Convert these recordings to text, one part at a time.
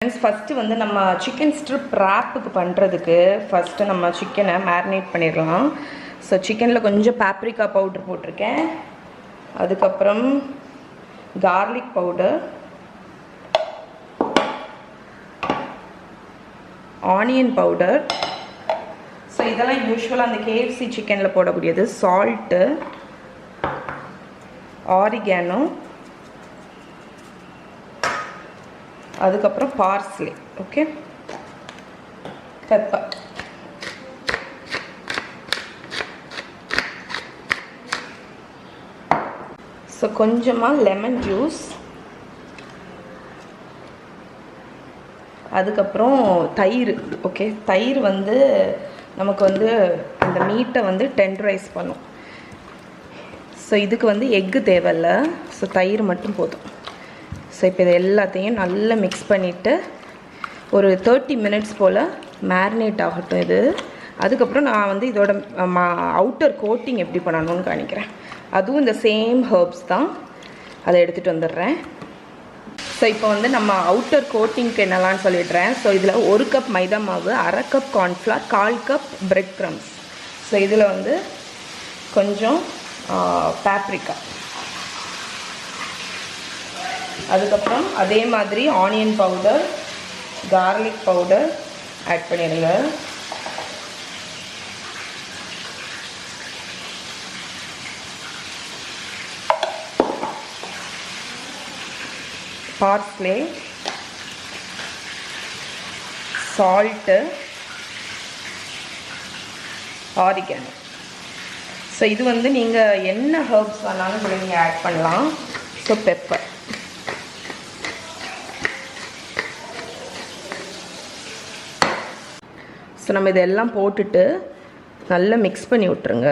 Friends, first வந்து நம்ம chicken strip wrap பண்றதுக்கு first நம்ம chicken marinate பண்ணிரலாம். So chickenல கொஞ்சம் paprika powder போட்டுருக்கேன். அதுக்கு அப்புறம் garlic powder, onion powder. So இதெல்லாம் யூசுவலா அந்த KFC chickenல போடக்கூடியது. Salt, oregano, அதுக்கப்புறம் parsley, okay, pepper. So கொஞ்சமா lemon juice, அதுக்கப்புறம் தயிர். ஓகே, தயிர் வந்து நமக்கு வந்து அந்த மீட்டை வந்து டெண்டரைஸ் பண்ணும். ஸோ இதுக்கு வந்து எக்கு தேவையில்லை, ஸோ தயிர் மட்டும் போதும். ஸோ இப்போ இது எல்லாத்தையும் நல்லா மிக்ஸ் பண்ணிவிட்டு ஒரு 30 minutes போல் மேரினேட் ஆகட்டும் இது. அதுக்கப்புறம் நான் வந்து இதோட அவுட்டர் கோட்டிங் எப்படி பண்ணணும்னு காணிக்கிறேன். அதுவும் இந்த சேம் ஹர்ப்ஸ் தான், அதை எடுத்துகிட்டு வந்துடுறேன். ஸோ இப்போ வந்து நம்ம அவுட்டர் கோட்டிங்க்கு என்னலான்னு சொல்லிடுறேன். ஸோ இதில் 1 கப் மைதா மாவு, 1/2 cup cornflour, 1/4 cup bread crumbs. So இதில் வந்து கொஞ்சம் paprika, அதுக்கப்புறம் அதே மாதிரி onion powder, garlic powder add பண்ணிடுங்க. Parsley, salt, oregano. ஸோ இது வந்து நீங்கள் என்ன ஹர்ப்ஸ் வேணாலும் இதில் நீங்கள் ஆட் பண்ணலாம். So pepper. ஸோ நம்ம இதெல்லாம் போட்டுட்டு நல்லா மிக்ஸ் பண்ணி விட்டுருங்க.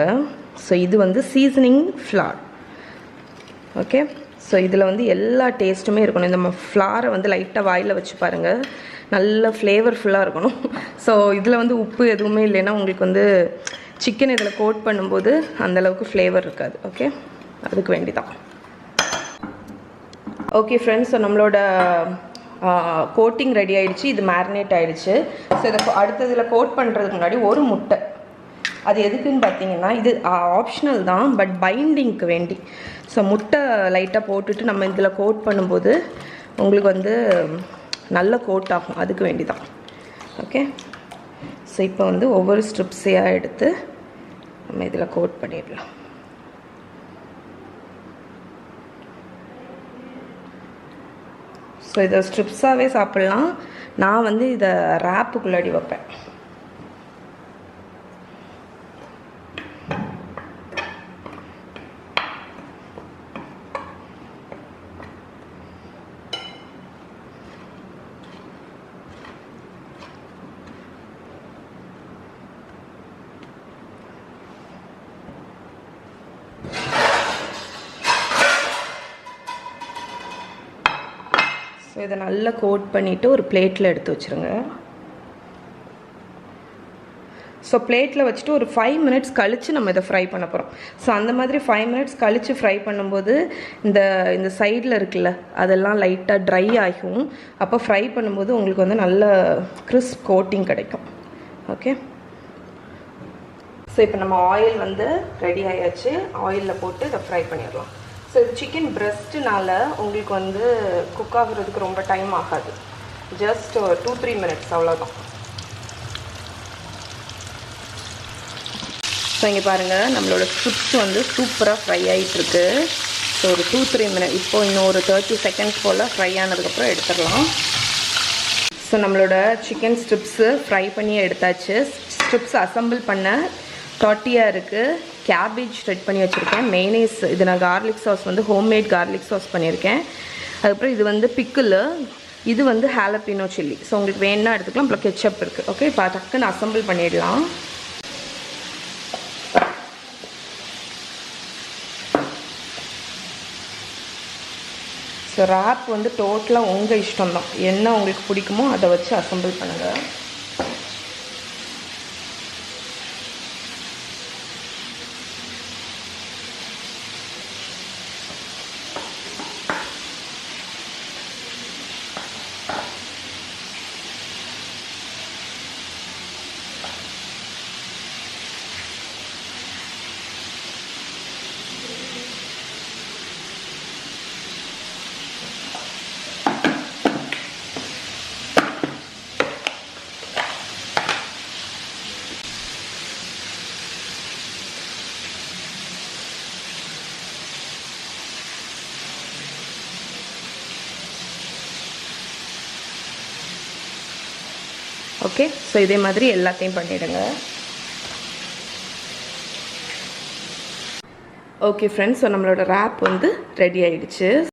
ஸோ இது வந்து சீசனிங் ஃப்ளார். ஓகே, ஸோ இதில் வந்து எல்லா டேஸ்ட்டுமே இருக்கணும். இந்த ஃப்ளாரை வந்து லைட்டாக வாயில் வச்சு பாருங்கள், நல்ல ஃப்ளேவர்ஃபுல்லாக இருக்கணும். ஸோ இதில் வந்து உப்பு எதுவுமே இல்லைன்னா உங்களுக்கு வந்து சிக்கன் இதில் கோட் பண்ணும்போது அந்தளவுக்கு ஃப்ளேவர் இருக்காது. ஓகே, அதுக்கு வேண்டி தான். ஓகே ஃப்ரெண்ட்ஸ், ஸோ நம்மளோட கோட்டிங் ரெடி ஆகிடுச்சு, இது மேரினேட் ஆகிடுச்சு. ஸோ இதை அடுத்ததில் கோட் பண்ணுறதுக்கு முன்னாடி ஒரு முட்டை, அது எதுக்குன்னு பார்த்தீங்கன்னா இது ஆப்ஷனல் தான், பட் பைண்டிங்க்கு வேண்டி. ஸோ முட்டை லைட்டாக போட்டுட்டு நம்ம இதில் கோட் பண்ணும்போது உங்களுக்கு வந்து நல்ல கோட் ஆகும், அதுக்கு வேண்டி தான். ஓகே, ஸோ இப்போ வந்து ஒவ்வொரு ஸ்ட்ரிப்ஸையாக எடுத்து நம்ம இதில் கோட் பண்ணிடலாம். ஸோ இதை ஸ்ட்ரிப்ஸாகவே சாப்பிட்லாம். நான் வந்து இதை ரேப்புக்குள்ளாடி வைப்பேன். ஸோ இதை நல்லா கோட் பண்ணிவிட்டு ஒரு பிளேட்டில் எடுத்து வச்சுருங்க. ஸோ பிளேட்டில் வச்சுட்டு ஒரு 5 minutes கழித்து நம்ம இதை ஃப்ரை பண்ண போகிறோம். ஸோ அந்த மாதிரி 5 minutes கழித்து ஃப்ரை பண்ணும்போது இந்த சைடில் இருக்குல்ல அதெல்லாம் லைட்டாக ட்ரை ஆகும். அப்போ ஃப்ரை பண்ணும்போது உங்களுக்கு வந்து நல்ல கிறிஸ்ப் கோட்டிங் கிடைக்கும். ஓகே, ஸோ இப்போ நம்ம ஆயில் வந்து ரெடி ஆயாச்சு. ஆயிலில் போட்டு இதை ஃப்ரை பண்ணிடலாம். ஸோ இது சிக்கன் பிரெஸ்ட்டுனால உங்களுக்கு வந்து குக் ஆகுறதுக்கு ரொம்ப டைம் ஆகாது, ஜஸ்ட் 2-3 minutes அவ்வளோதான். ஸோ இங்கே பாருங்கள், நம்மளோட ஸ்ட்ரிப்ஸ் வந்து சூப்பராக ஃப்ரை ஆகிட்டுருக்கு. ஸோ ஒரு 2-3 minutes, இப்போ இன்னும் ஒரு 30 seconds போல் ஃப்ரை ஆனதுக்கப்புறம் எடுத்துடலாம். ஸோ நம்மளோட சிக்கன் ஸ்ட்ரிப்ஸு ஃப்ரை பண்ணி எடுத்தாச்சு. ஸ்ட்ரிப்ஸ் அசம்பிள் பண்ண tortilla இருக்குது, கேபேஜ் ரெட் பண்ணி வச்சுருக்கேன், மெய்னேஸ், இது நான் கார்லிக் சாஸ் வந்து ஹோம்மேட் கார்லிக் சாஸ் பண்ணியிருக்கேன். அதுக்கப்புறம் இது வந்து பிக்கிள், இது வந்து ஹாலப்பினோ சில்லி. ஸோ உங்களுக்கு வேணுன்னா எடுத்துக்கலாம். அப்புறம் கெச்சப் இருக்குது. ஓகே, இப்போ டக்குன்னு அசம்பிள் பண்ணிடலாம். ஸோ ரேப் வந்து டோட்டலாக உங்கள் இஷ்டம் தான், என்ன உங்களுக்கு பிடிக்குமோ அதை வச்சு அசம்பிள் பண்ணுங்கள். ஓகே, ஸோ இதே மாதிரி எல்லாத்தையும் பண்ணிவிடுங்க. ஓகே ஃப்ரெண்ட்ஸ், ஸோ நம்மளோட ரேப் வந்து ரெடி ஆயிடுச்சு.